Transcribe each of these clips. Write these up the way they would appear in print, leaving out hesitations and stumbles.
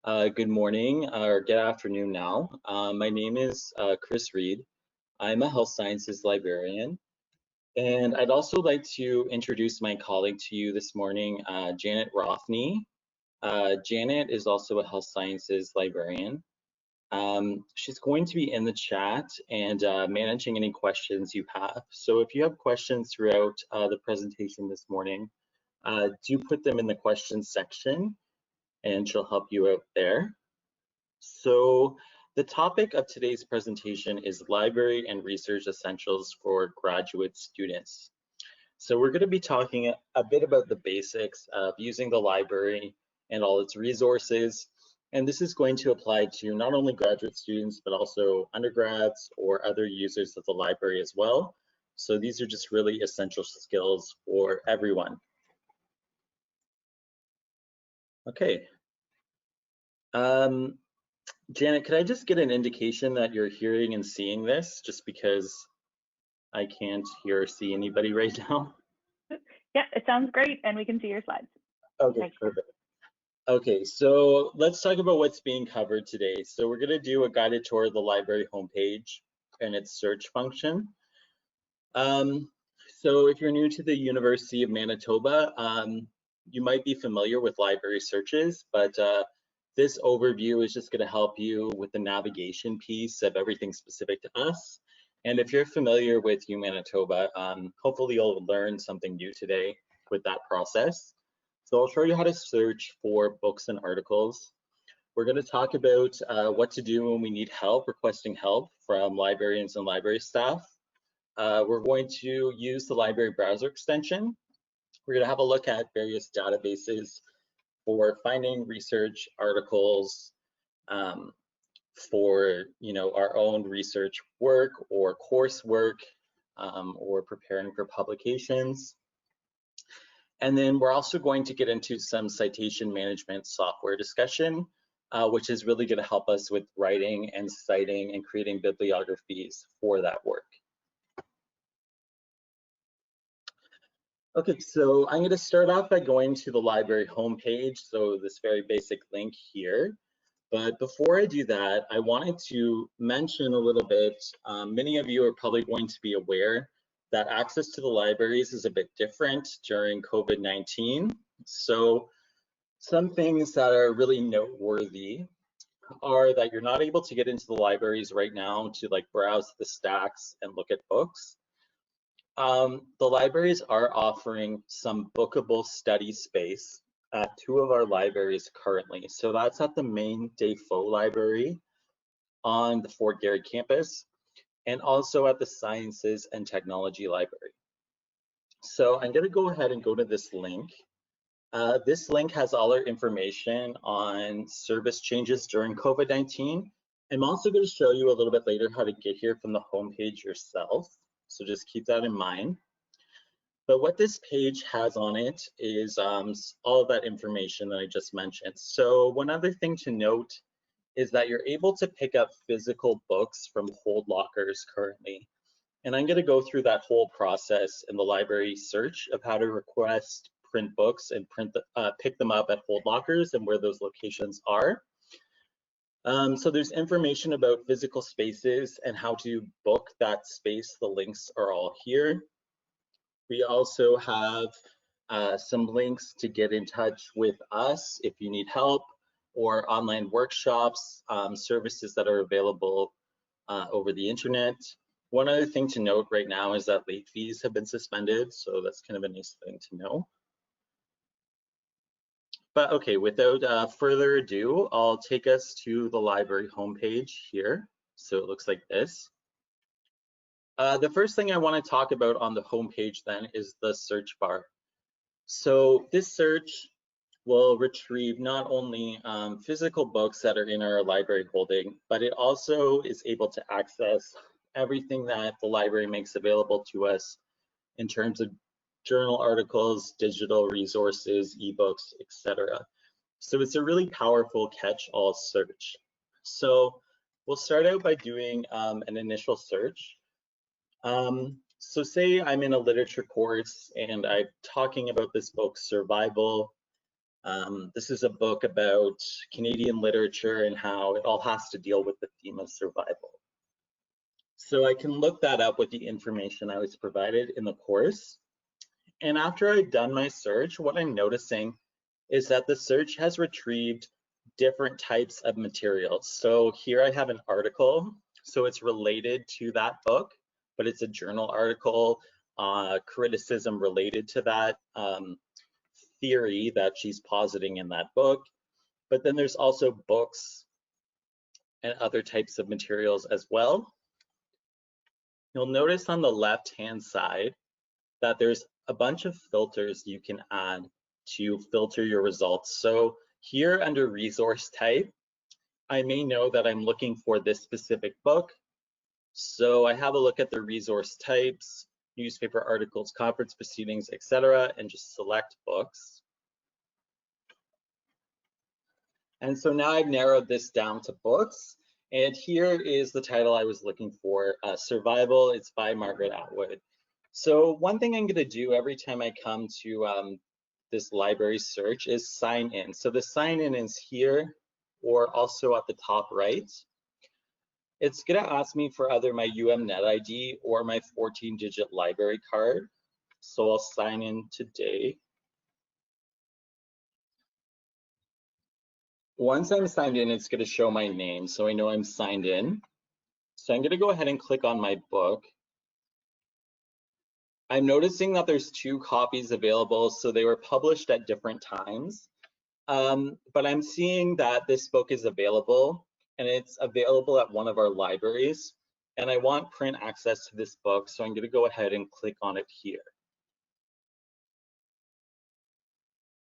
Good morning or good afternoon now. My name is Chris Reed. I'm a health sciences librarian, and I'd also like to introduce my colleague to you this morning, Janet Rothney. Janet is also a health sciences librarian. She's going to be in the chat and managing any questions you have. So if you have questions throughout the presentation this morning, do put them in the questions section and she'll help you out there. So the topic of today's presentation is library and research essentials for graduate students. So we're going to be talking a bit about the basics of using the library and all its resources. And this is going to apply to not only graduate students, but also undergrads or other users of the library as well. So these are just really essential skills for everyone. Okay. Janet, could I just get an indication that you're hearing and seeing this, just because I can't hear or see anybody right now? Yeah, it sounds great, and we can see your slides. Okay, Thanks. perfect. Okay, so let's talk about what's being covered today. So we're going to do a guided tour of the library homepage and its search function. So if you're new to the University of Manitoba, you might be familiar with library searches, but this overview is just going to help you with the navigation piece of everything specific to us. And if you're familiar with Manitoba, hopefully you'll learn something new today with that process. So I'll show you how to search for books and articles. We're going to talk about what to do when we need help, requesting help from librarians and library staff. We're going to use the library browser extension. We're going to have a look at various databases for finding research articles for our own research work or coursework or preparing for publications. And then we're also going to get into some citation management software discussion, which is really going to help us with writing and citing and creating bibliographies for that work. Okay, so I'm going to start off by going to the library homepage, so this very basic link here. But before I do that, I wanted to mention a little bit, many of you are probably going to be aware that access to the libraries is a bit different during COVID-19. So some things that are really noteworthy are that you're not able to get into the libraries right now to like browse the stacks and look at books. The libraries are offering some bookable study space at 2 of our libraries currently. So that's at the main Defoe Library on the Fort Garry campus and also at the Sciences and Technology Library. So I'm going to go ahead and go to this link. This link has all our information on service changes during COVID-19. I'm also going to show you a little bit later how to get here from the homepage yourself. So just keep that in mind. But what this page has on it is all of that information that I just mentioned. So one other thing to note is that you're able to pick up physical books from hold lockers currently. And I'm going to go through that whole process in the library search of how to request print books and pick them up at hold lockers and where those locations are. So there's information about physical spaces and how to book that space. The links are all here. We also have some links to get in touch with us if you need help, or online workshops, services that are available over the internet. One other thing to note right now is that late fees have been suspended, so that's kind of a nice thing to know. But okay, without further ado, I'll take us to the library homepage here. So it looks like this. The first thing I want to talk about on the homepage then is the search bar. So this search will retrieve not only physical books that are in our library holding, but it also is able to access everything that the library makes available to us in terms of journal articles, digital resources, ebooks, etc. So it's a really powerful catch-all search. So we'll start out by doing an initial search. So say I'm in a literature course and I'm talking about this book, Survival, This is a book about Canadian literature and how it all has to deal with the theme of survival. So I can look that up with the information I was provided in the course. And after I've done my search, what I'm noticing is that the search has retrieved different types of materials. So here I have an article, so it's related to that book, but it's a journal article, criticism related to that theory that she's positing in that book. But then there's also books and other types of materials as well. You'll notice on the left-hand side that there's a bunch of filters you can add to filter your results. So here under resource type, I may know that I'm looking for this specific book. So I have a look at the resource types, newspaper articles, conference proceedings, etc., and just select books. And so now I've narrowed this down to books. And here is the title I was looking for, Survival. It's by Margaret Atwood. So one thing I'm going to do every time I come to this library search is sign in. So the sign in is here or also at the top right. It's going to ask me for either my UMNet ID or my 14-digit library card. So I'll sign in today. Once I'm signed in, it's going to show my name, so I know I'm signed in. So I'm going to go ahead and click on my book. I'm noticing that there's 2 copies available, so they were published at different times. But I'm seeing that this book is available, and it's available at one of our libraries. And I want print access to this book, so I'm going to go ahead and click on it here.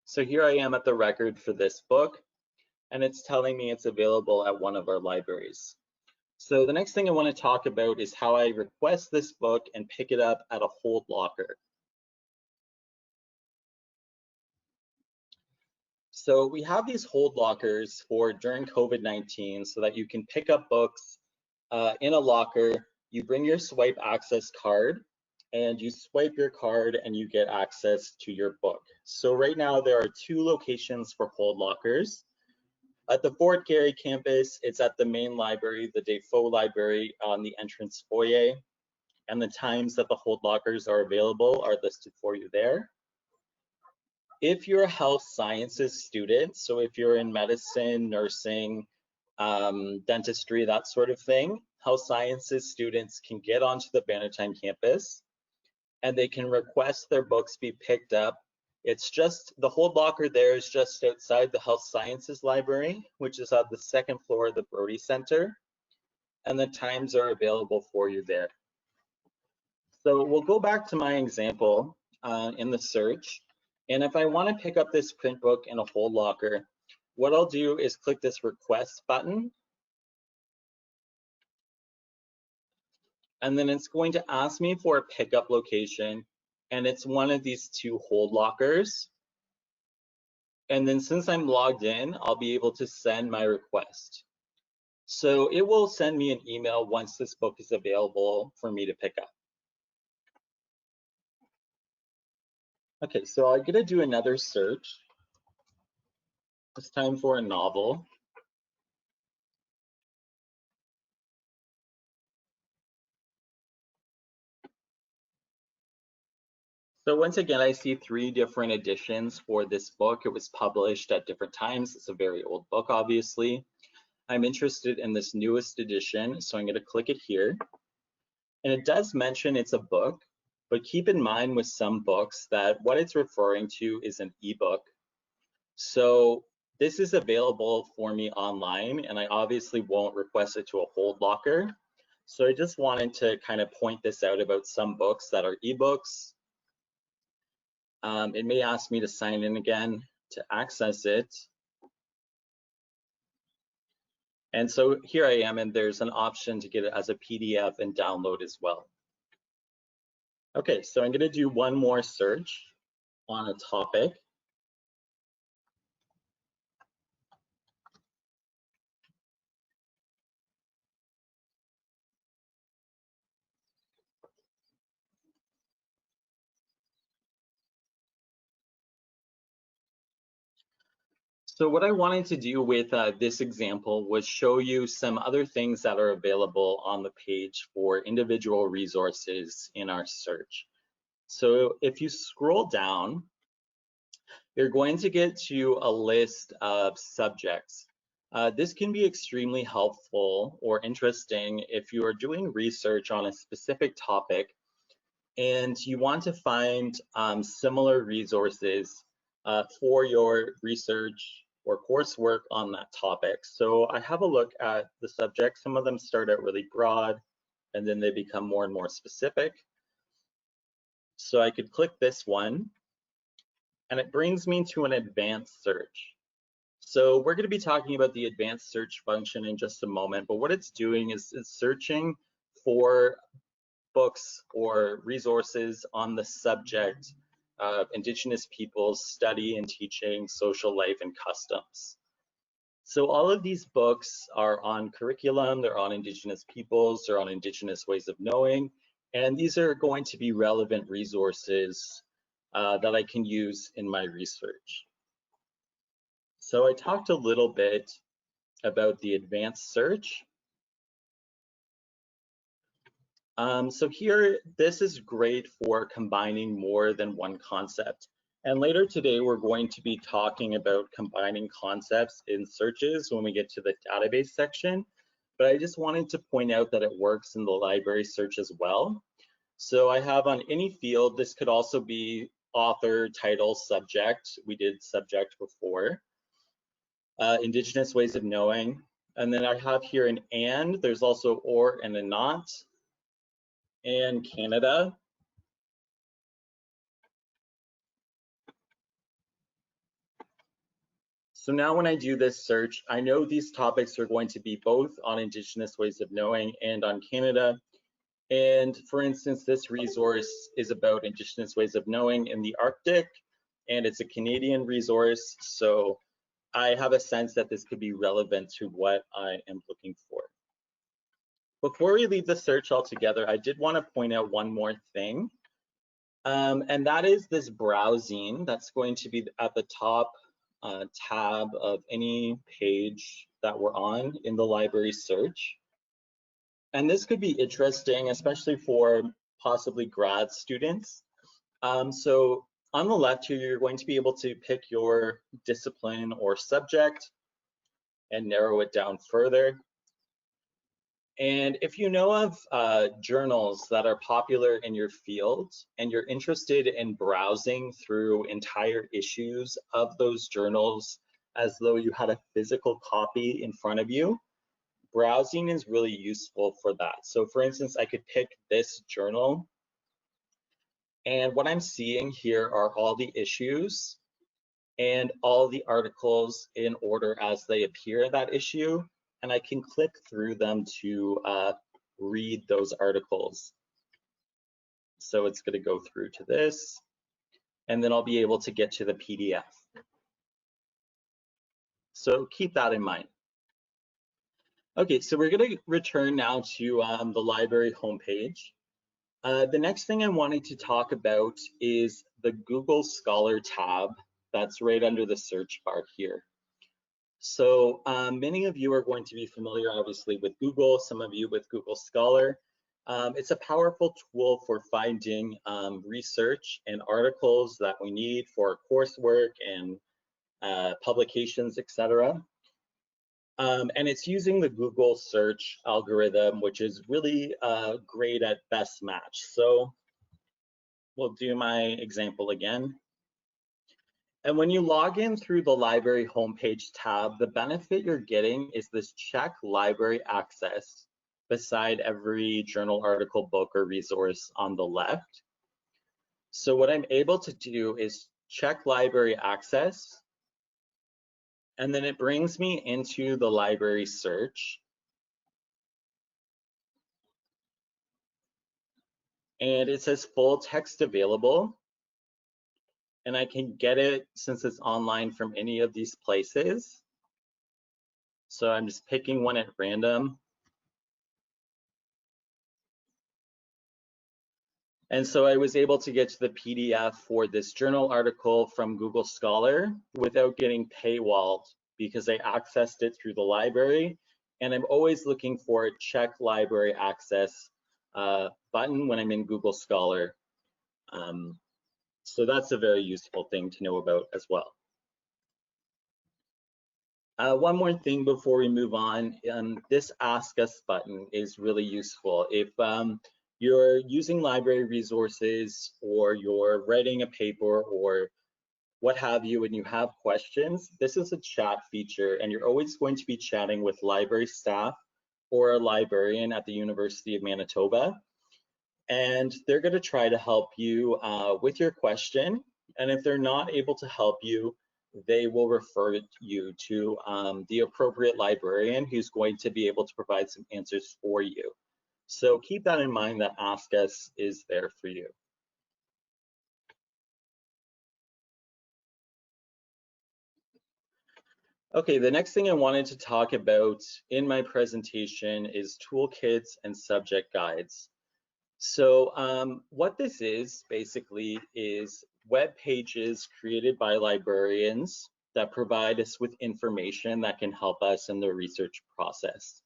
So here I am at the record for this book, and it's telling me it's available at one of our libraries. So the next thing I want to talk about is how I request this book and pick it up at a hold locker. So we have these hold lockers for during COVID-19 so that you can pick up books in a locker. You bring your swipe access card and you swipe your card and you get access to your book. So right now there are 2 locations for hold lockers. At the Fort Garry campus, it's at the main library, the Defoe Library on the entrance foyer, and the times that the hold lockers are available are listed for you there. If you're a health sciences student, so if you're in medicine, nursing, dentistry, that sort of thing, health sciences students can get onto the Bannatyne campus and they can request their books be picked up. It's just, the hold locker there is just outside the health sciences library, which is on the 2nd floor of the Brody Center, and the times are available for you there. So we'll go back to my example in the search. And if I want to pick up this print book in a hold locker, what I'll do is click this request button. And then it's going to ask me for a pickup location. And it's one of these 2 hold lockers. And then since I'm logged in, I'll be able to send my request. So it will send me an email once this book is available for me to pick up. Okay, so I'm going to do another search. This time for a novel. So once again, I see 3 different editions for this book. It was published at different times. It's a very old book, obviously. I'm interested in this newest edition, so I'm going to click it here. And it does mention it's a book, but keep in mind with some books that what it's referring to is an ebook. So this is available for me online, and I obviously won't request it to a hold locker. So I just wanted to kind of point this out about some books that are ebooks. It may ask me to sign in again to access it. And so here I am, and there's an option to get it as a PDF and download as well. Okay, so I'm going to do one more search on a topic. So what I wanted to do with this example was show you some other things that are available on the page for individual resources in our search. So if you scroll down, you're going to get to a list of subjects. This can be extremely helpful or interesting if you are doing research on a specific topic and you want to find similar resources for your research or coursework on that topic. So I have a look at the subjects. Some of them start out really broad and then they become more and more specific. So I could click this one and it brings me to an advanced search. So we're going to be talking about the advanced search function in just a moment, but what it's doing is it's searching for books or resources on the subject of Indigenous peoples study and teaching social life and customs. So all of these books are on curriculum, they're on Indigenous peoples, they're on Indigenous ways of knowing, and these are going to be relevant resources that I can use in my research. So I talked a little bit about the advanced search. So here, this is great for combining more than one concept. And later today, we're going to be talking about combining concepts in searches when we get to the database section. But I just wanted to point out that it works in the library search as well. So I have on any field, this could also be author, title, subject. We did subject before. Indigenous ways of knowing. And then I have here an and, there's also or and a not. And Canada. So now when I do this search, I know these topics are going to be both on Indigenous ways of knowing and on Canada. And for instance, this resource is about Indigenous ways of knowing in the Arctic, and it's a Canadian resource. So I have a sense that this could be relevant to what I am looking for. Before we leave the search altogether, I did want to point out one more thing. And that is this browsing that's going to be at the top tab of any page that we're on in the library search. And this could be interesting, especially for possibly grad students. So on the left here, you're going to be able to pick your discipline or subject and narrow it down further. And if you know of journals that are popular in your field and you're interested in browsing through entire issues of those journals as though you had a physical copy in front of you, browsing is really useful for that. So for instance, I could pick this journal, and what I'm seeing here are all the issues and all the articles in order as they appear in that issue. And I can click through them to read those articles. So it's going to go through to this, and then I'll be able to get to the PDF. So keep that in mind. Okay, so we're going to return now to the library homepage. The next thing I wanted to talk about is the Google Scholar tab that's right under the search bar here. So many of you are going to be familiar, obviously, with Google, some of you with Google Scholar. It's a powerful tool for finding research and articles that we need for coursework and publications, etc. And it's using the Google search algorithm, which is really great at best match. So we'll do my example again. And when you log in through the library homepage tab, the benefit you're getting is this check library access beside every journal, article, book, or resource on the left. So what I'm able to do is check library access, and then it brings me into the library search. And it says full text available. And I can get it since it's online from any of these places. So I'm just picking one at random. And so I was able to get to the PDF for this journal article from Google Scholar without getting paywalled because I accessed it through the library. And I'm always looking for a check library access button when I'm in Google Scholar. So that's a very useful thing to know about as well. One more thing before we move on, this Ask Us button is really useful. If you're using library resources or you're writing a paper or what have you and you have questions, this is a chat feature and you're always going to be chatting with library staff or a librarian at the University of Manitoba. And they're going to try to help you with your question. And if they're not able to help you, they will refer you to the appropriate librarian who's going to be able to provide some answers for you. So keep that in mind that Ask Us is there for you. Okay, the next thing I wanted to talk about in my presentation is toolkits and subject guides. So what this is basically is web pages created by librarians that provide us with information that can help us in the research process.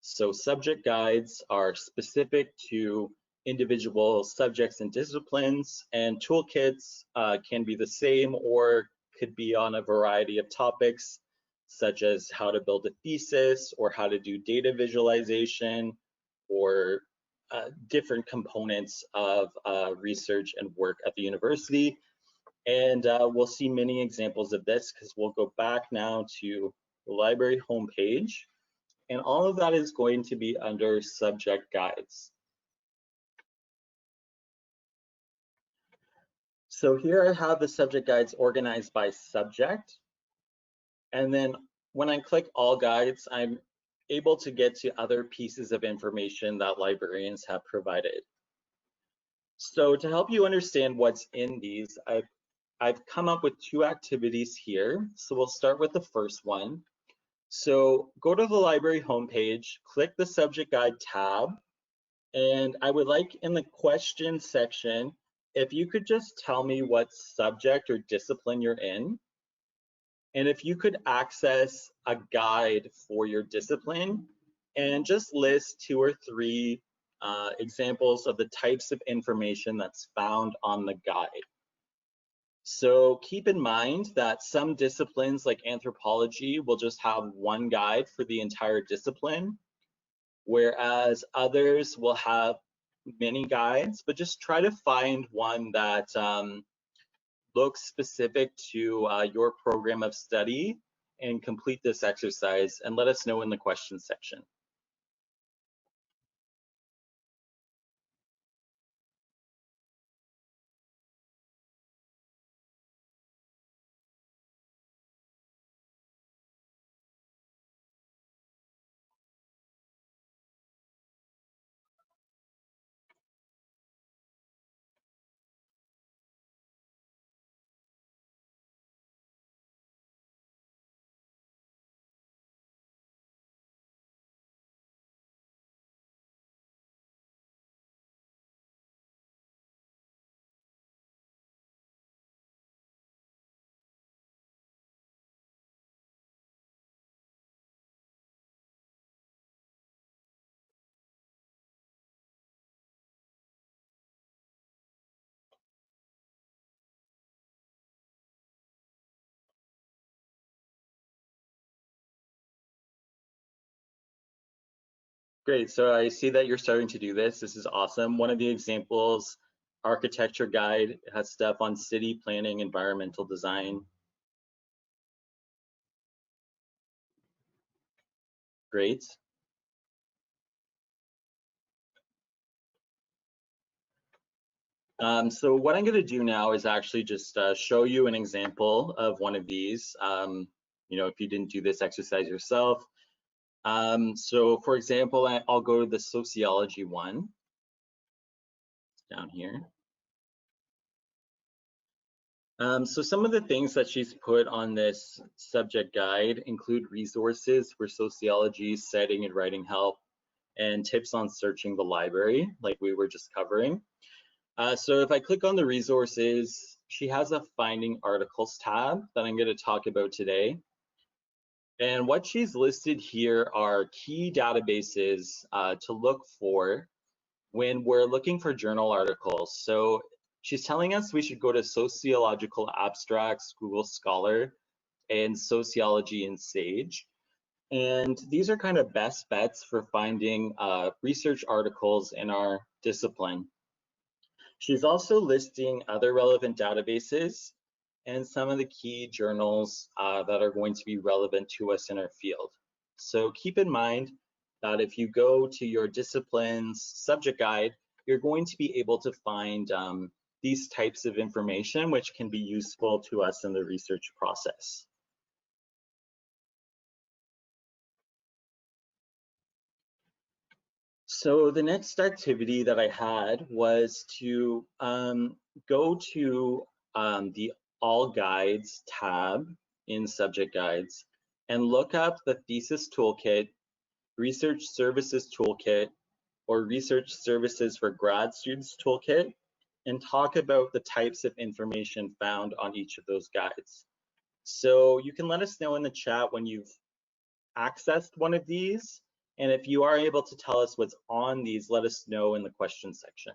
So subject guides are specific to individual subjects and disciplines, and toolkits can be the same or could be on a variety of topics, such as how to build a thesis or how to do data visualization or different components of research and work at the university. And we'll see many examples of this because we'll go back now to the library homepage. And all of that is going to be under subject guides. So here I have the subject guides organized by subject. And then when I click all guides, I'm able to get to other pieces of information that librarians have provided. So to help you understand what's in these, I've come up with two activities here. So we'll start with the first one. So go to the library homepage, click the subject guide tab, and I would like in the question section, if you could just tell me what subject or discipline you're in, and if you could access a guide for your discipline and just list 2 or 3 examples of the types of information that's found on the guide. So keep in mind that some disciplines like anthropology will just have one guide for the entire discipline, whereas others will have many guides, but just try to find one that looks specific to your program of study and complete this exercise and let us know in the questions section. Great, so I see that you're starting to do this. This is awesome. One of the examples, architecture guide, has stuff on city planning, environmental design. Great. So what I'm going to do now is actually just show you an example of one of these. You know, if you didn't do this exercise yourself. So for example, I'll go to the sociology one down here. So some of the things that she's put on this subject guide include resources for sociology, citing and writing help, and tips on searching the library, like we were just covering. So if I click on the resources, she has a Finding Articles tab that I'm going to talk about today. And what she's listed here are key databases to look for when we're looking for journal articles. So she's telling us we should go to Sociological Abstracts, Google Scholar, and Sociology in Sage. And these are kind of best bets for finding research articles in our discipline. She's also listing other relevant databases and some of the key journals that are going to be relevant to us in our field. So keep in mind that if you go to your discipline's subject guide, you're going to be able to find these types of information, which can be useful to us in the research process. So the next activity that I had was to go to the All Guides tab in Subject Guides and look up the Thesis Toolkit, Research Services Toolkit, or Research Services for Grad Students Toolkit, and talk about the types of information found on each of those guides. So you can let us know in the chat when you've accessed one of these, and if you are able to tell us what's on these, let us know in the question section.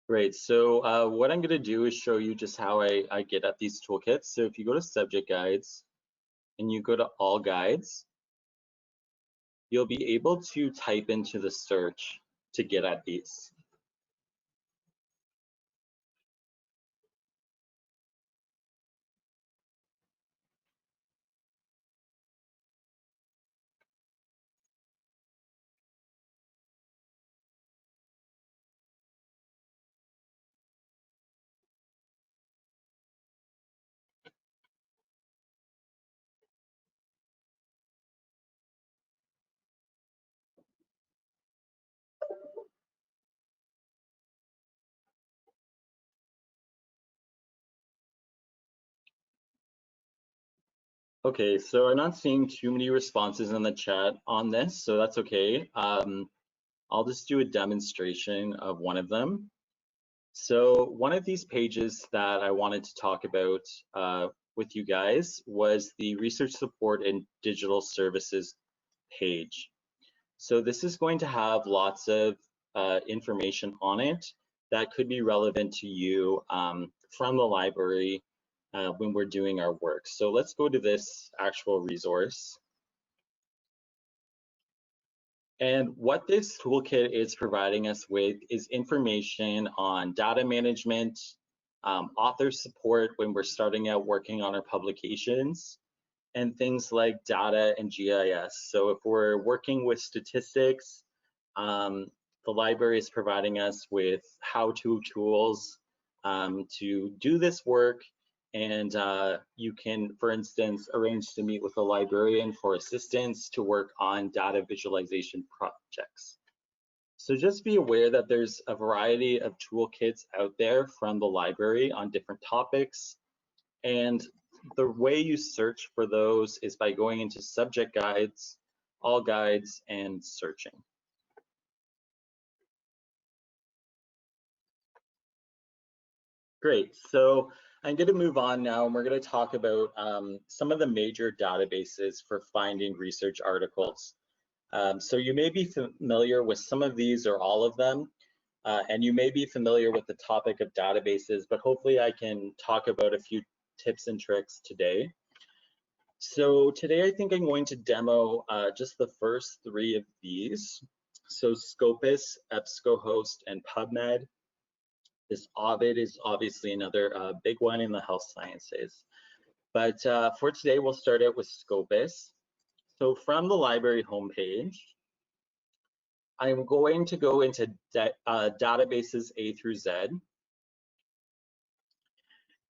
Great, so what I'm gonna do is show you just how I get at these toolkits. So if you go to Subject Guides and you go to All Guides, you'll be able to type into the search to get at these. Okay, so I'm not seeing too many responses in the chat on this, so that's okay. I'll just do a demonstration of one of them. So one of these pages that I wanted to talk about with you guys was the Research Support and Digital Services page. So this is going to have lots of information on it that could be relevant to you from the library when we're doing our work. So let's go to this actual resource. And what this toolkit is providing us with is information on data management, author support when we're starting out working on our publications, and things like data and GIS. So if we're working with statistics, the library is providing us with how-to tools to do this work. And you can, for instance, arrange to meet with a librarian for assistance to work on data visualization projects. So just be aware that there's a variety of toolkits out there from the library on different topics. And the way you search for those is by going into Subject Guides, All Guides, and searching. Great, so I'm going to move on now, and we're going to talk about some of the major databases for finding research articles. So you may be familiar with some of these or all of them, and you may be familiar with the topic of databases, but hopefully I can talk about a few tips and tricks today. So today I think I'm going to demo just the first three of these. So Scopus, EBSCOhost, and Pubmed. This Ovid is obviously another big one in the health sciences. But for today, we'll start out with Scopus. So from the library homepage, I'm going to go into databases A through Z.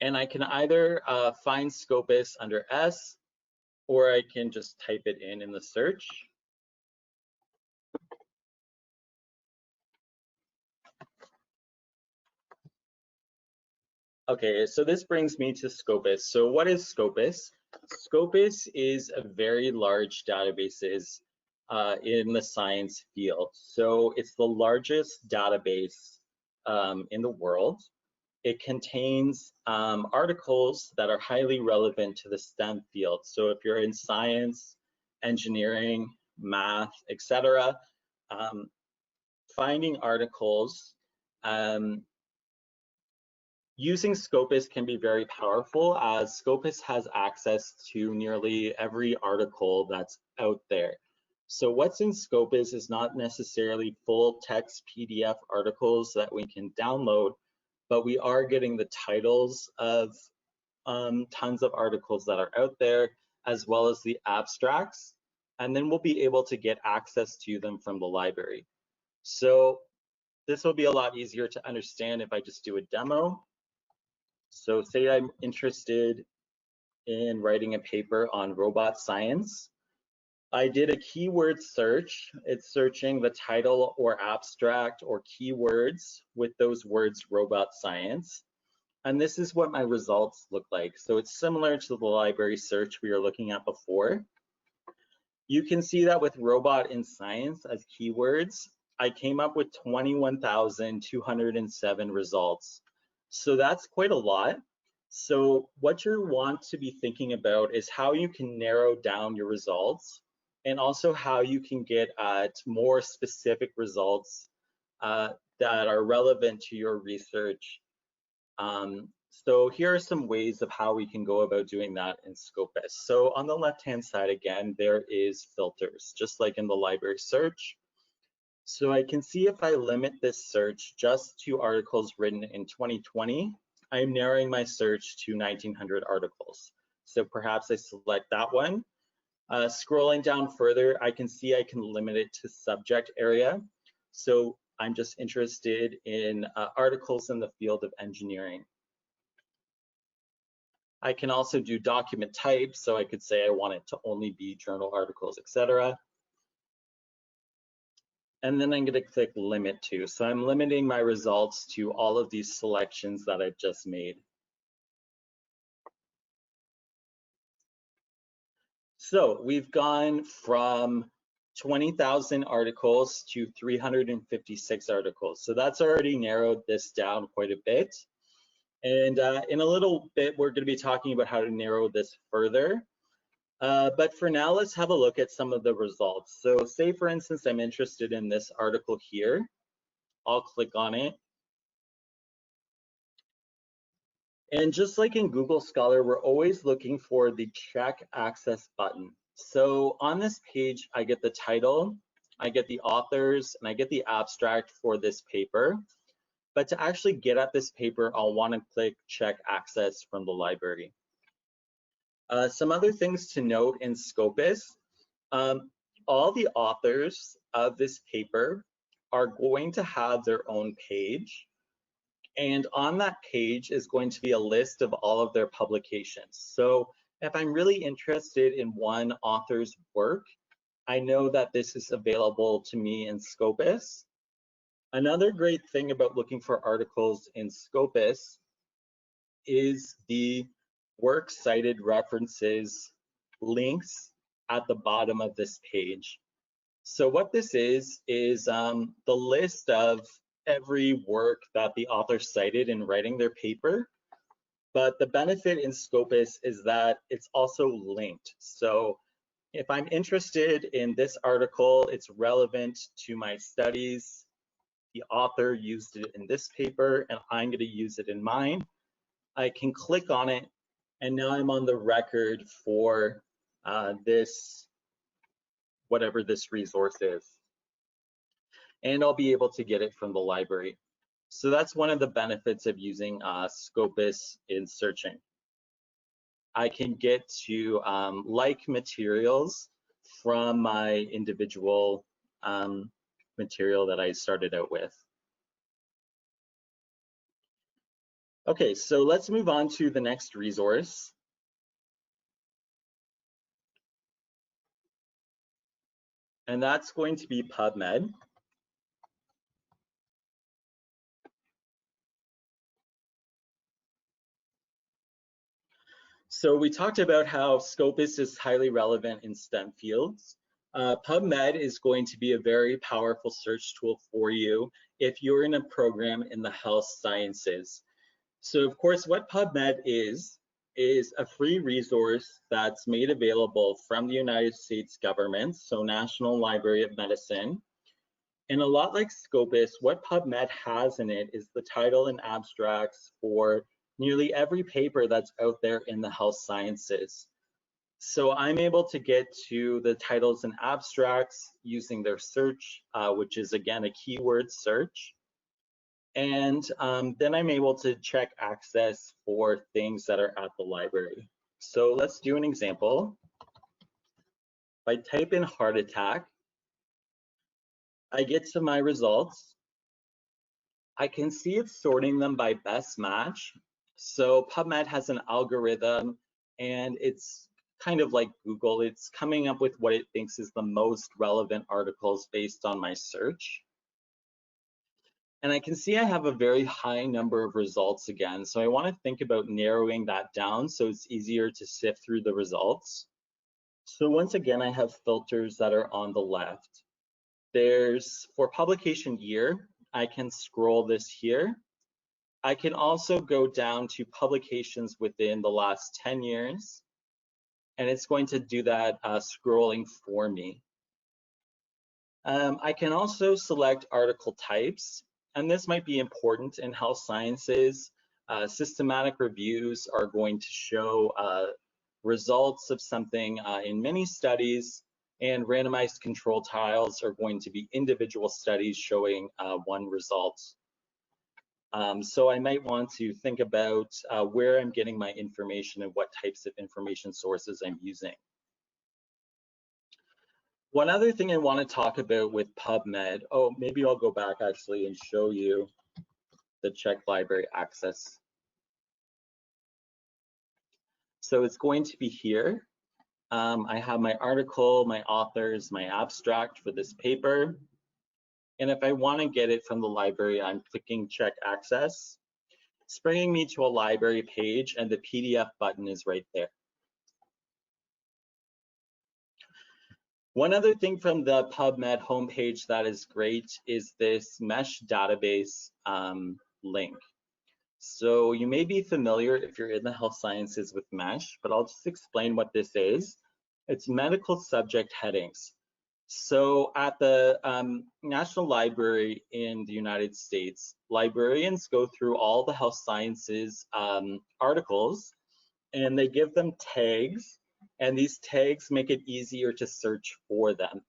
And I can either find Scopus under S, or I can just type it in the search. Okay, so this brings me to Scopus. So what is Scopus? Scopus is a very large database in the science field. So it's the largest database in the world. It contains articles that are highly relevant to the STEM field. So if you're in science, engineering, math, etc., finding articles using Scopus can be very powerful, as Scopus has access to nearly every article that's out there. So what's in Scopus is not necessarily full text PDF articles that we can download, but we are getting the titles of tons of articles that are out there, as well as the abstracts, and then we'll be able to get access to them from the library. So this will be a lot easier to understand if I just do a demo. So say I'm interested in writing a paper on robot science. I did a keyword search. It's searching the title or abstract or keywords with those words robot science. And this is what my results look like. So it's similar to the library search we were looking at before. You can see that with robot in science as keywords, I came up with 21,207 results. So that's quite a lot. So what you want to be thinking about is how you can narrow down your results, and also how you can get at more specific results that are relevant to your research. So here are some ways of how we can go about doing that in Scopus. So on the left-hand side, again, there is filters, just like in the library search. So I can see if I limit this search just to articles written in 2020, I'm narrowing my search to 1,900 articles. So perhaps I select that one. Scrolling down further, I can see I can limit it to subject area. So I'm just interested in articles in the field of engineering. I can also do document type, so I could say I want it to only be journal articles, etc. And then I'm going to click limit to. So I'm limiting my results to all of these selections that I've just made. So we've gone from 20,000 articles to 356 articles. So that's already narrowed this down quite a bit. And in a little bit, we're going to be talking about how to narrow this further. But for now, let's have a look at some of the results. So say, for instance, I'm interested in this article here. I'll click on it. And just like in Google Scholar, we're always looking for the check access button. So on this page, I get the title, I get the authors, and I get the abstract for this paper. But to actually get at this paper, I'll want to click check access from the library. Some other things to note in Scopus, all the authors of this paper are going to have their own page. And on that page is going to be a list of all of their publications. So if I'm really interested in one author's work, I know that this is available to me in Scopus. Another great thing about looking for articles in Scopus is the works cited references links at the bottom of this page. So what this is the list of every work that the author cited in writing their paper. But the benefit in Scopus is that it's also linked. So if I'm interested in this article, it's relevant to my studies. The author used it in this paper, and I'm going to use it in mine. I can click on it, and now I'm on the record for this, whatever this resource is. And I'll be able to get it from the library. So that's one of the benefits of using Scopus in searching. I can get to like materials from my individual material that I started out with. Okay, so let's move on to the next resource. And that's going to be Pubmed. So we talked about how Scopus is highly relevant in STEM fields. Pubmed is going to be a very powerful search tool for you if you're in a program in the health sciences. So of course, what Pubmed is a free resource that's made available from the United States government, so National Library of Medicine. And a lot like Scopus, what Pubmed has in it is the title and abstracts for nearly every paper that's out there in the health sciences. So I'm able to get to the titles and abstracts using their search, which is again a keyword search. And then I'm able to check access for things that are at the library. So let's do an example. If I type in heart attack, I get to my results. I can see it's sorting them by best match. So PubMed has an algorithm, and it's kind of like Google. It's coming up with what it thinks is the most relevant articles based on my search. And I can see I have a very high number of results again. So I want to think about narrowing that down so it's easier to sift through the results. So once again, I have filters that are on the left. There's for publication year, I can scroll this here. I can also go down to publications within the last 10 years, and it's going to do that scrolling for me. I can also select article types, and this might be important in health sciences. Systematic reviews are going to show results of something in many studies, and randomized control trials are going to be individual studies showing one result. So I might want to think about where I'm getting my information and what types of information sources I'm using. One other thing I want to talk about with Pubmed, maybe I'll go back actually and show you the Czech library access. So it's going to be here. I have my article, my authors, my abstract for this paper. And if I want to get it from the library, I'm clicking check access. It's bringing me to a library page, and the PDF button is right there. One other thing from the Pubmed homepage that is great is this mesh database link. So you may be familiar if you're in the health sciences with mesh, but I'll just explain what this is. It's medical subject headings. So at the National Library in the United States, librarians go through all the health sciences articles, and they give them tags, and these tags make it easier to search for them.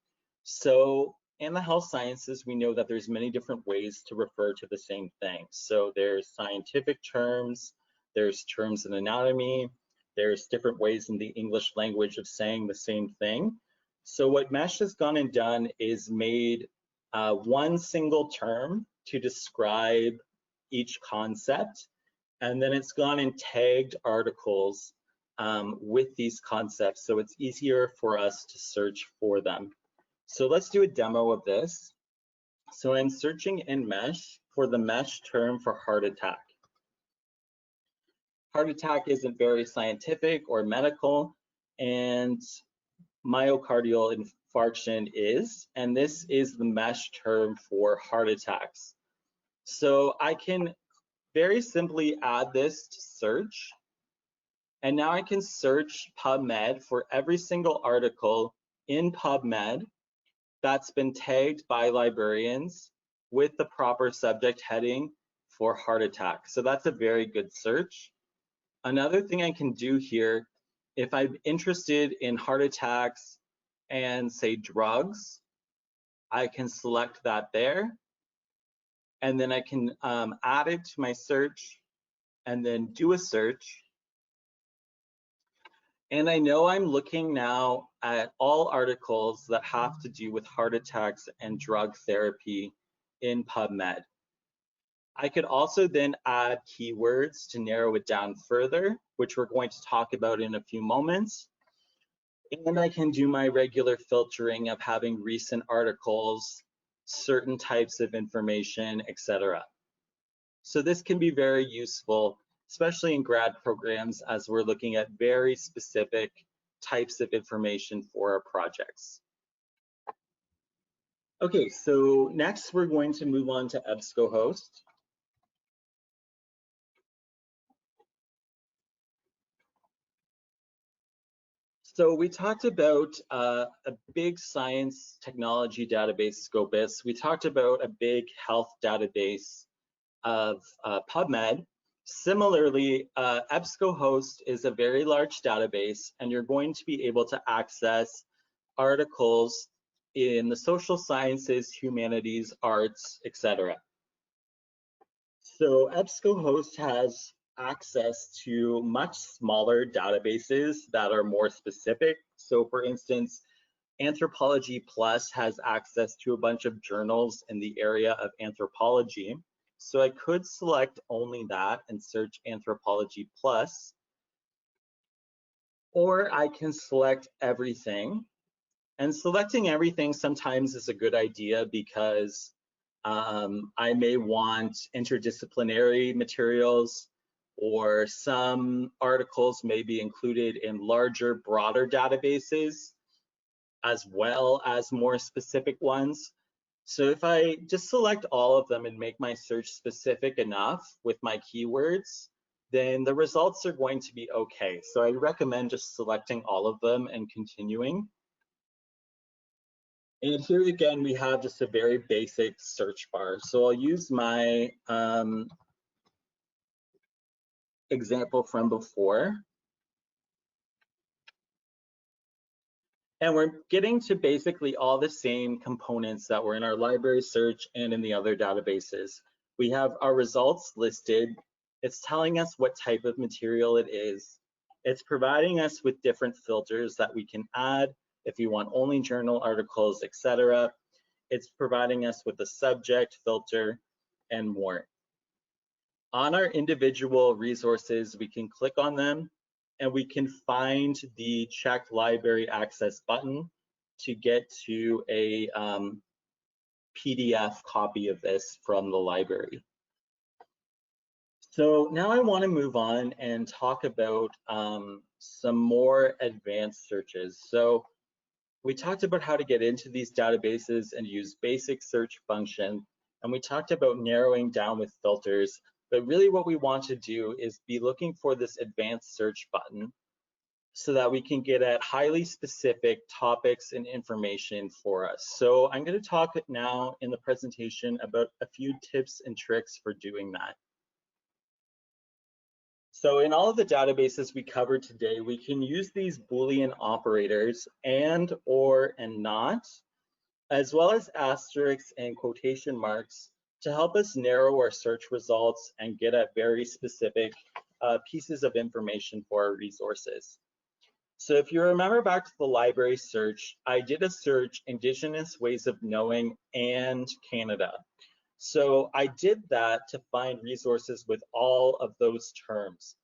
So in the health sciences, we know that there's many different ways to refer to the same thing. So there's scientific terms, there's terms in anatomy, there's different ways in the English language of saying the same thing. So what Mesh has gone and done is made one single term to describe each concept, and then it's gone and tagged articles with these concepts, so it's easier for us to search for them. So let's do a demo of this. So I'm searching in Mesh for the Mesh term for heart attack. Heart attack isn't very scientific or medical, and myocardial infarction is, and this is the Mesh term for heart attacks. So I can very simply add this to search, and now I can search PubMed for every single article in PubMed that's been tagged by librarians with the proper subject heading for heart attack. So that's a very good search. Another thing I can do here, if I'm interested in heart attacks and say drugs, I can select that there. and then I can add it to my search and then do a search. And I know I'm looking now at all articles that have to do with heart attacks and drug therapy in Pubmed. I could also then add keywords to narrow it down further, which we're going to talk about in a few moments. And I can do my regular filtering of having recent articles, certain types of information, etc. So this can be very useful, especially in grad programs, as we're looking at very specific types of information for our projects. Okay, so next we're going to move on to EBSCOhost. So we talked about a big science technology database, Scopus. We talked about a big health database of Pubmed. Similarly, EBSCOhost is a very large database, and you're going to be able to access articles in the social sciences, humanities, arts, etc. So EBSCOhost has access to much smaller databases that are more specific. So for instance, Anthropology Plus has access to a bunch of journals in the area of anthropology. So I could select only that and search Anthropology Plus, or I can select everything. And selecting everything sometimes is a good idea because I may want interdisciplinary materials, or some articles may be included in larger, broader databases, as well as more specific ones. So if I just select all of them and make my search specific enough with my keywords, then the results are going to be okay. So I recommend just selecting all of them and continuing. And here again, we have just a very basic search bar. So I'll use my example from before. And we're getting to basically all the same components that were in our library search and in the other databases. We have our results listed. It's telling us what type of material it is. It's providing us with different filters that we can add if you want only journal articles, etc. It's providing us with a subject filter and more. On our individual resources, we can click on them and we can find the Czech library access button to get to a PDF copy of this from the library. So now I want to move on and talk about some more advanced searches. So we talked about how to get into these databases and use basic search function, and we talked about narrowing down with filters, but really what we want to do is be looking for this advanced search button so that we can get at highly specific topics and information for us. So I'm going to talk now in the presentation about a few tips and tricks for doing that. So in all of the databases we covered today, we can use these Boolean operators and, or, and not, as well as asterisks and quotation marks to help us narrow our search results and get at very specific pieces of information for our resources. So if you remember back to the library search, I did a search Indigenous ways of knowing and Canada. So I did that to find resources with all of those terms.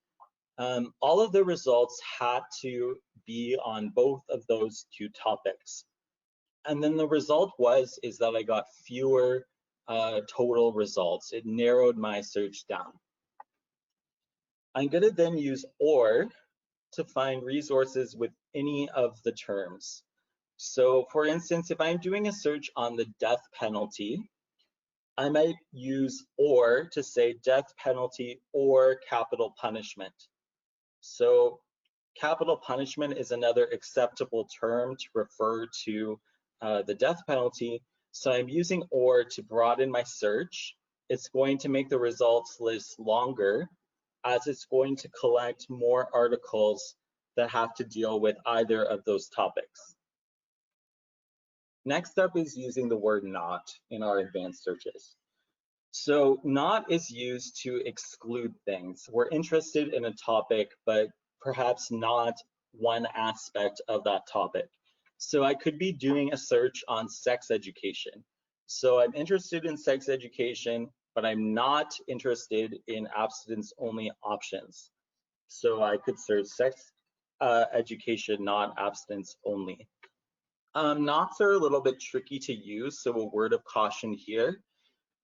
All of the results had to be on both of those two topics. And then the result is that I got fewer total results. It narrowed my search down. I'm going to then use OR to find resources with any of the terms. So for instance, if I'm doing a search on the death penalty, I might use OR to say death penalty or capital punishment. So capital punishment is another acceptable term to refer to the death penalty. So I'm using OR to broaden my search. It's going to make the results list longer, as it's going to collect more articles that have to deal with either of those topics. Next up is using the word not in our advanced searches. So not is used to exclude things. We're interested in a topic, but perhaps not one aspect of that topic. So I could be doing a search on sex education. So I'm interested in sex education, but I'm not interested in abstinence-only options. So I could search sex education, not abstinence only. Nots are a little bit tricky to use, so a word of caution here.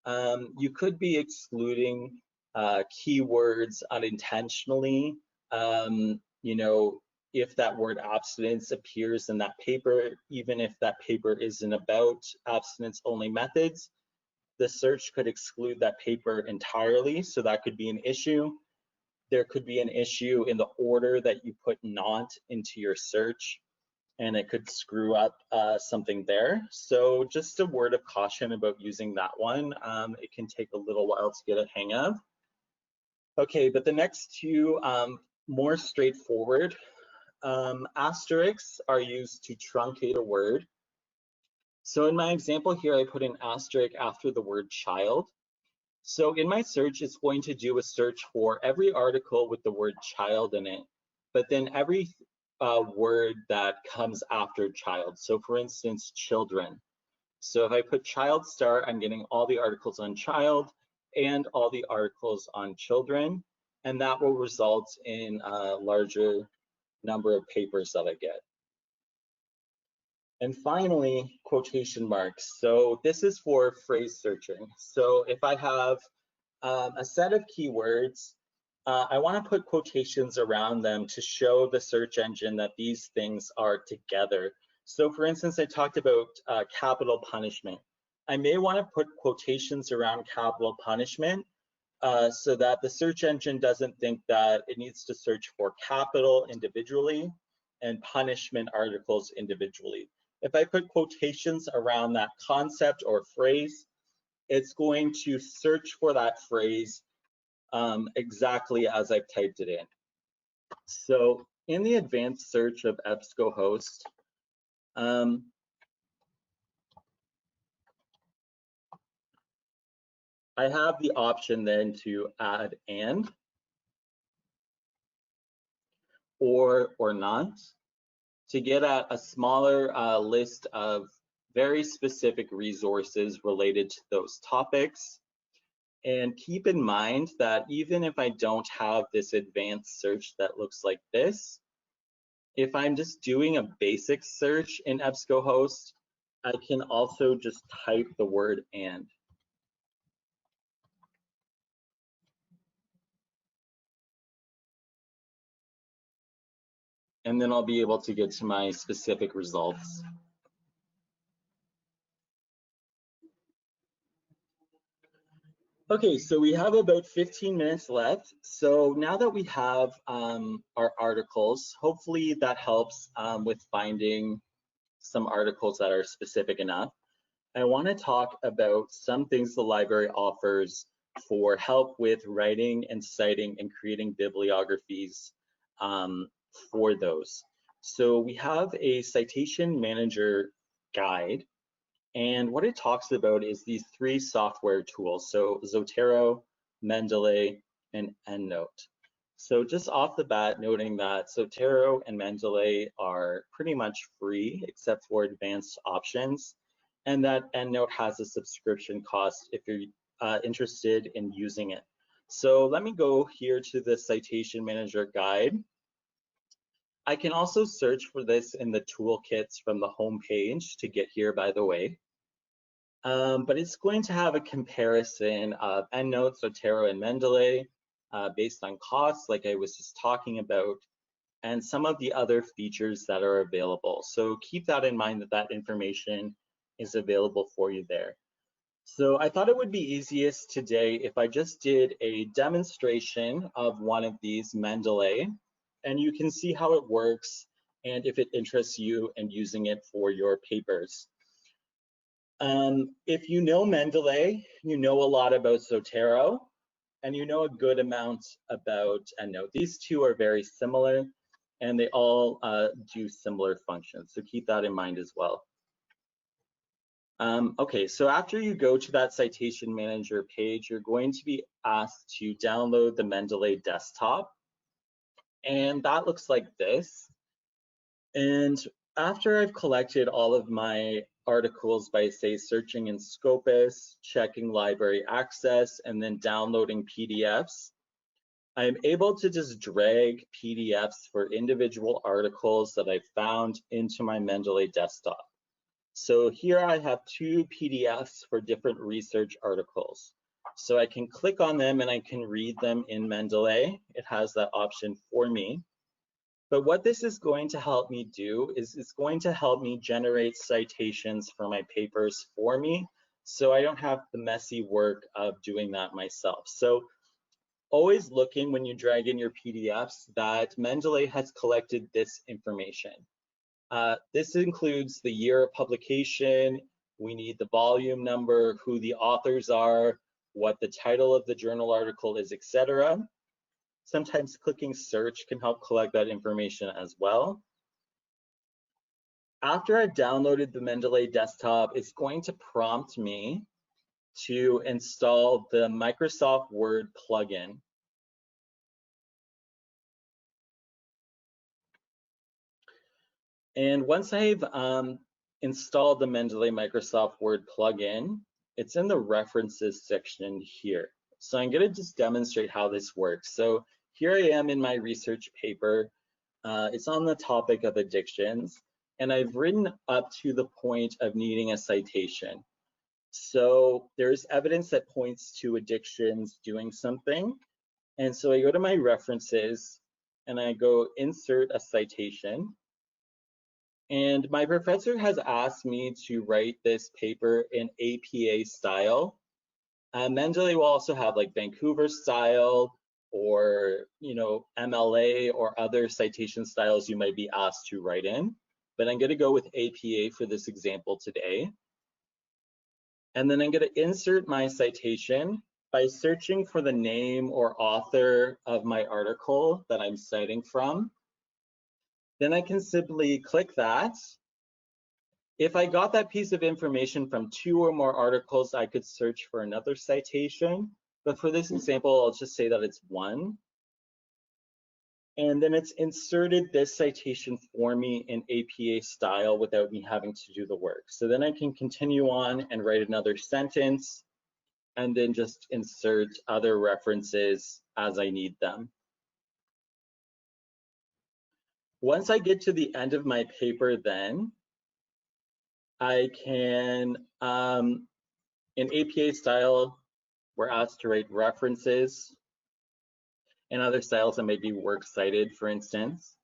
You could be excluding keywords unintentionally. You know, if that word abstinence appears in that paper, even if that paper isn't about abstinence-only methods, the search could exclude that paper entirely, so that could be an issue. There could be an issue in the order that you put not into your search, and it could screw up something there. So just a word of caution about using that one. It can take a little while to get a hang of. Okay, but the next two, more straightforward. Asterisks are used to truncate a word. So in my example here, I put an asterisk after the word child. So in my search, it's going to do a search for every article with the word child in it, but then every word that comes after child. So for instance, children. So if I put child star, I'm getting all the articles on child and all the articles on children, and that will result in a larger number of papers that I get. And finally, quotation marks. So this is for phrase searching. So if I have a set of keywords, I want to put quotations around them to show the search engine that these things are together. So for instance, I talked about capital punishment. I may want to put quotations around capital punishment so that the search engine doesn't think that it needs to search for capital individually and punishment articles individually. If I put quotations around that concept or phrase, it's going to search for that phrase exactly as I've typed it in. So in the advanced search of EBSCOhost, I have the option then to add and or not to get at a smaller list of very specific resources related to those topics. And keep in mind that even if I don't have this advanced search that looks like this, if I'm just doing a basic search in EBSCOhost, I can also just type the word and. And then I'll be able to get to my specific results. Okay, so we have about 15 minutes left. So now that we have our articles, hopefully that helps with finding some articles that are specific enough. I want to talk about some things the library offers for help with writing and citing and creating bibliographies for those. So we have a citation manager guide, and what it talks about is these three software tools. So Zotero, Mendeley, and EndNote. So just off the bat, noting that Zotero and Mendeley are pretty much free except for advanced options, and that EndNote has a subscription cost if you're interested in using it. So let me go here to the Citation Manager Guide. I can also search for this in the toolkits from the home page to get here, by the way. But it's going to have a comparison of EndNote, Zotero, and Mendeley based on costs, like I was just talking about, and some of the other features that are available. So keep that in mind, that that information is available for you there. So I thought it would be easiest today if I just did a demonstration of one of these Mendeley, and you can see how it works and if it interests you in using it for your papers. If you know Mendeley, you know a lot about Zotero, and you know a good amount about EndNote. These two are very similar, and they all do similar functions, so keep that in mind as well. Okay, so after you go to that citation manager page, you're going to be asked to download the Mendeley desktop. And that looks like this. And after I've collected all of my articles by, say, searching in Scopus, checking library access, and then downloading PDFs, I'm able to just drag PDFs for individual articles that I found into my Mendeley desktop. So here I have 2 PDFs for different research articles. So I can click on them and I can read them in Mendeley. It has that option for me. But what this is going to help me do is it's going to help me generate citations for my papers for me, so I don't have the messy work of doing that myself. So always looking when you drag in your PDFs that Mendeley has collected this information. This includes the year of publication, we need the volume number, who the authors are, what the title of the journal article is, etc. Sometimes clicking search can help collect that information as well. After I've downloaded the Mendeley desktop, it's going to prompt me to install the Microsoft Word plugin. And once I've installed the Mendeley Microsoft Word plugin, it's in the references section here. So I'm going to just demonstrate how this works. So here I am in my research paper. It's on the topic of addictions, and I've written up to the point of needing a citation. So there's evidence that points to addictions doing something. And so I go to my references and I go insert a citation. And my professor has asked me to write this paper in APA style. Mendeley will also have like Vancouver style or MLA or other citation styles you might be asked to write in. But I'm going to go with APA for this example today. And then I'm going to insert my citation by searching for the name or author of my article that I'm citing from. Then I can simply click that. If I got that piece of information from 2 or more articles, I could search for another citation. But for this example, I'll just say that it's 1. And then it's inserted this citation for me in APA style without me having to do the work. So then I can continue on and write another sentence and then just insert other references as I need them. Once I get to the end of my paper, then I can, in APA style, we're asked to write references. In other styles, that may be works cited, for instance.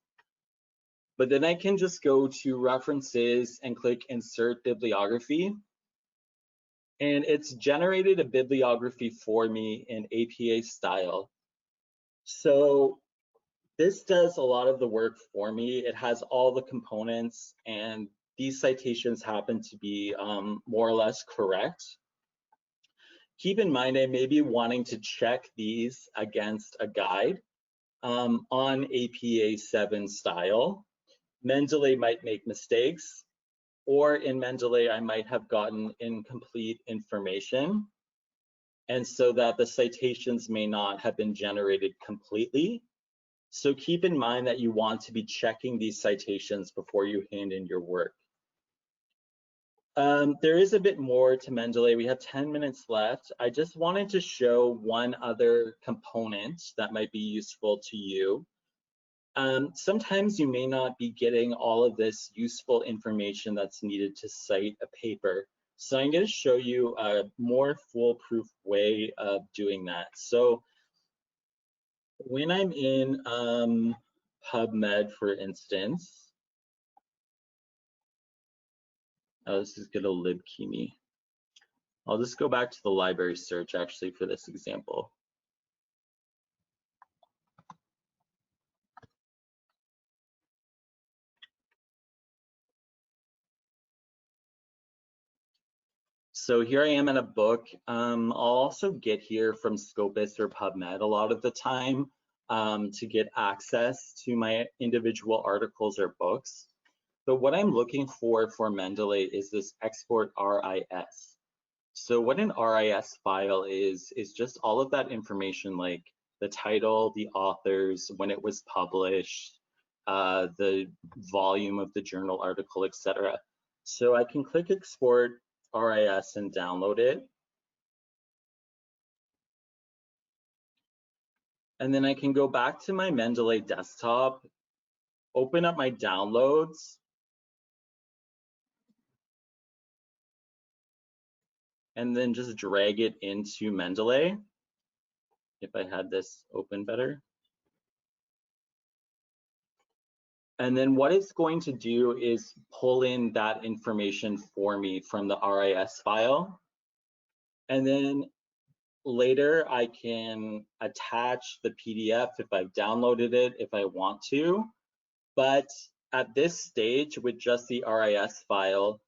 But then I can just go to references and click insert bibliography. And it's generated a bibliography for me in APA style. So this does a lot of the work for me. It has all the components, and these citations happen to be more or less correct. Keep in mind, I may be wanting to check these against a guide on APA 7 style. Mendeley might make mistakes, or in Mendeley, I might have gotten incomplete information, and so that the citations may not have been generated completely. So keep in mind that you want to be checking these citations before you hand in your work. There is a bit more to Mendeley. We have 10 minutes left. I just wanted to show one other component that might be useful to you. Sometimes you may not be getting all of this useful information that's needed to cite a paper. So I'm going to show you a more foolproof way of doing that. So when I'm in Pubmed, for instance, this is going to libkey me. I'll just go back to the library search actually for this example. So here I am in a book. I'll also get here from Scopus or Pubmed a lot of the time to get access to my individual articles or books. So what I'm looking for Mendeley is this export RIS. So what an RIS file is just all of that information, like the title, the authors, when it was published, the volume of the journal article, etc. So I can click export RIS and download it. And then I can go back to my Mendeley desktop, open up my downloads, and then just drag it into Mendeley. If I had this open better. And then what it's going to do is pull in that information for me from the RIS file. And then later I can attach the PDF if I've downloaded it, if I want to. But at this stage, with just the RIS file,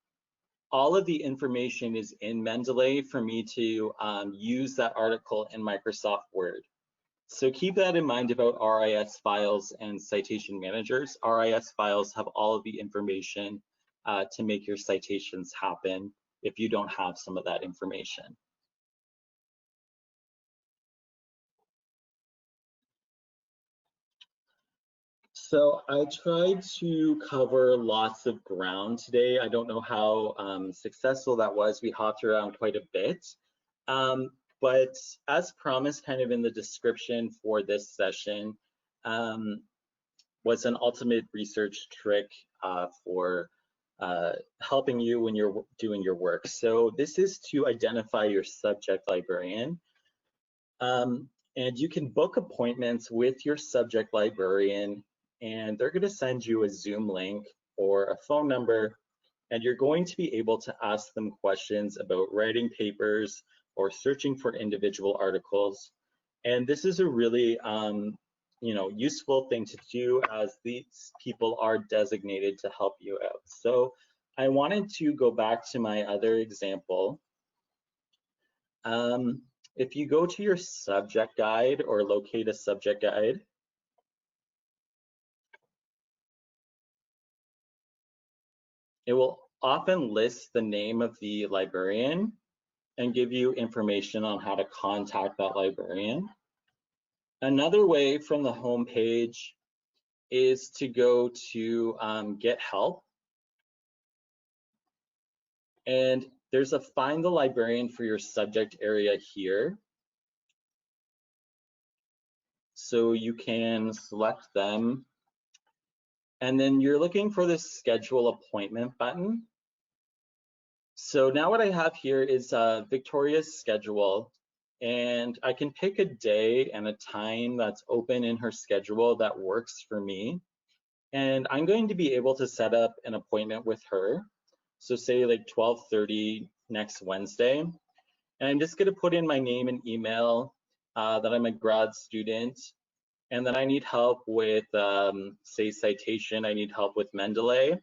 all of the information is in Mendeley for me to use that article in Microsoft Word. So keep that in mind about RIS files and citation managers. RIS files have all of the information to make your citations happen if you don't have some of that information. So I tried to cover lots of ground today. I don't know how successful that was. We hopped around quite a bit. But as promised, kind of in the description for this session, was an ultimate research trick for helping you when you're doing your work. So this is to identify your subject librarian. And you can book appointments with your subject librarian, and they're going to send you a Zoom link or a phone number, and you're going to be able to ask them questions about writing papers or searching for individual articles. And this is a really useful thing to do, as these people are designated to help you out. So I wanted to go back to my other example. If you go to your subject guide or locate a subject guide, it will often list the name of the librarian and give you information on how to contact that librarian. Another way from the home page is to go to Get Help. And there's a Find the Librarian for your subject area here. So you can select them. And then you're looking for this Schedule Appointment button. So now what I have here is Victoria's schedule, and I can pick a day and a time that's open in her schedule that works for me. And I'm going to be able to set up an appointment with her. So say like 12:30 next Wednesday. And I'm just gonna put in my name and email, that I'm a grad student, and that I need help with, say, citation, I need help with Mendeley.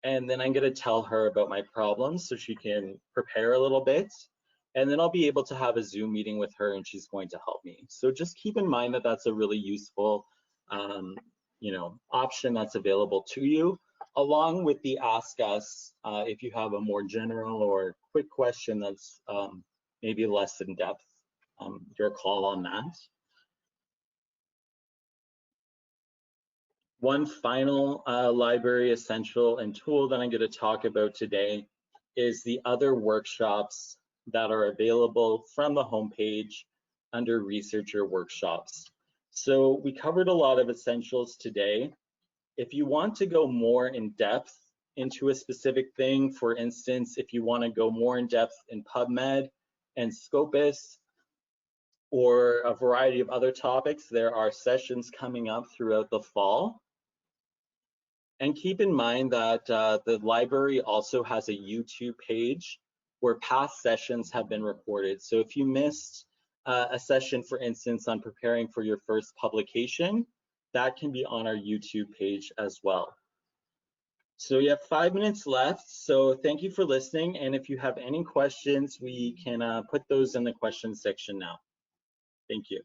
And then I'm gonna tell her about my problems so she can prepare a little bit. And then I'll be able to have a Zoom meeting with her, and she's going to help me. So just keep in mind that that's a really useful option that's available to you, along with the AskUs if you have a more general or quick question that's maybe less in depth, your call on that. One final library essential and tool that I'm going to talk about today is the other workshops that are available from the homepage under Researcher Workshops. So we covered a lot of essentials today. If you want to go more in depth into a specific thing, for instance, if you want to go more in depth in Pubmed and Scopus, or a variety of other topics, there are sessions coming up throughout the fall. And keep in mind that the library also has a YouTube page where past sessions have been recorded. So if you missed a session, for instance, on preparing for your first publication, that can be on our YouTube page as well. So you have 5 minutes left. So thank you for listening. And if you have any questions, we can put those in the question section now. Thank you.